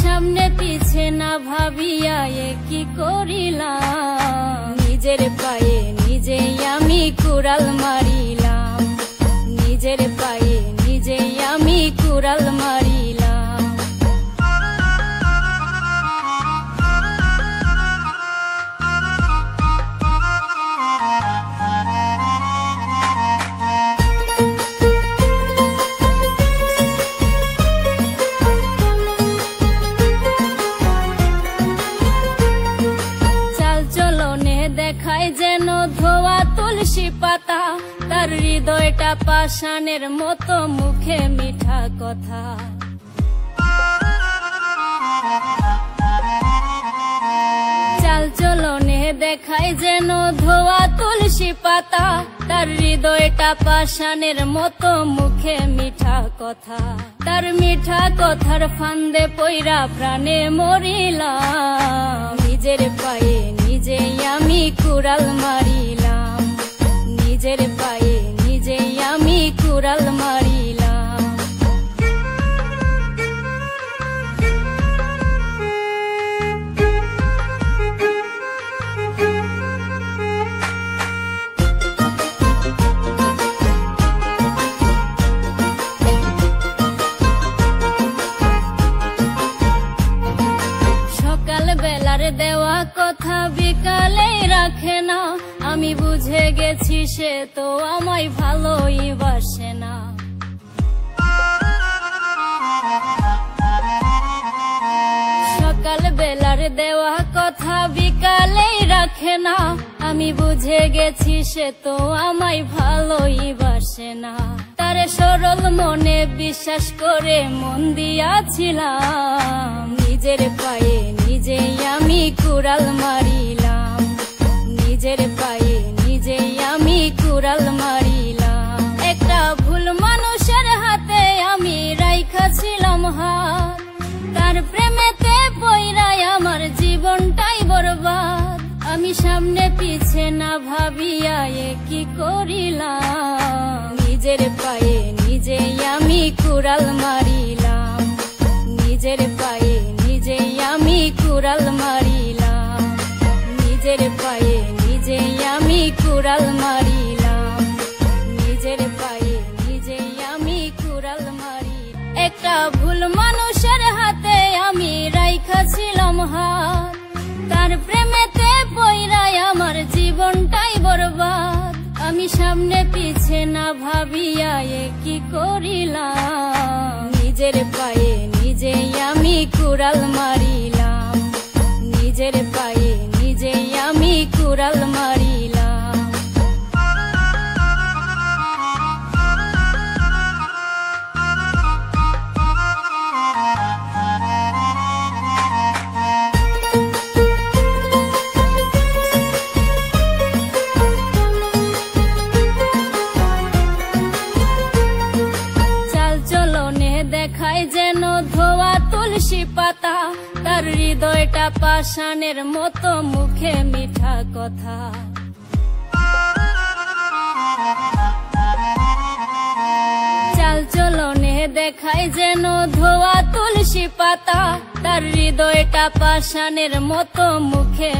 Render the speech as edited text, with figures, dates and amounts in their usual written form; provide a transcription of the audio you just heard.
সামনে পিছে না ভাবিয়া কি করিলাম, নিজের পায়ে নিজেই আমি কুড়াল মারিলাম, নিজের পায়ে নিজেই আমি কুড়াল মারিলাম। দেখায় যেন ধোয়া তুলসী পাতা, তার হৃদয়টা পাষাণের মতো, মুখে মিঠা কথা। চাল চলনে দেখায় যেন ধোয়া তুলসী পাতা, তার হৃদয়টা পাষাণের মতো, মুখে মিঠা কথা। তার মিঠা কথার ফান্দে পইরা প্রাণে মরিলাম, নিজের পায়ে নিজেই আমি কুড়াল মারিলাম, নিজের পায়ে নিজেই আমি কুড়াল মারিলাম। সকাল বেলার দেওয়া কথা বিকালেই রাখে না, আমি বুঝে গেছি সে তো আমায় ভালোই বাসে না। সকাল বেলার দেওয়া কথা বিকালেই রাখে না, আমি বুঝে গেছি সে তো আমায় ভালোই বাসে না। তার সরল মনে বিশ্বাস করে মন দিয়াছিলাম, নিজের পায়ে নিজেই আমি কুড়াল মারিলাম, নিজের পায়ে নিজেই আমি কুড়াল মারিলাম। একটা ভুল মানুষের হাতে আমি রাইখাছিলাম হাত, তার প্রেমেতে পইরাই আমার জীবনটাই বরবাদ। আমি সামনে পিছে না ভাবিয়া কি করিলাম, নিজের পায়ে নিজেই আমি কুড়াল মারিলাম, নিজের পায়ে নিজেই আমি কুড়াল মারিলাম, নিজের পায়ে নিজেই আমি কুড়াল মারিলাম, নিজের পায়ে নিজেই আমি কুড়াল মারিলাম। একটা ভুল মানুষের হাতে আমি রাইখাছিলাম হাত, তার প্রেমেতে পইরাই আমার জীবনটাই বরবাদ। আমি সামনে পিছে না ভাবিয়া কি করিলাম, নিজের পায়ে নিজেই আমি কুড়াল মারিলাম, নিজের পায়ে নিজেই আমি কুড়াল মারিলাম। দেখায় যেন ধোয়া তুলসী পাতা, তার হৃদয়টা পাষাণের মতো, মুখে মিঠা কথা। চাল চলনে দেখায় যেন ধোয়া তুলসী পাতা, তার হৃদয়টা পাষাণের মতো, মুখে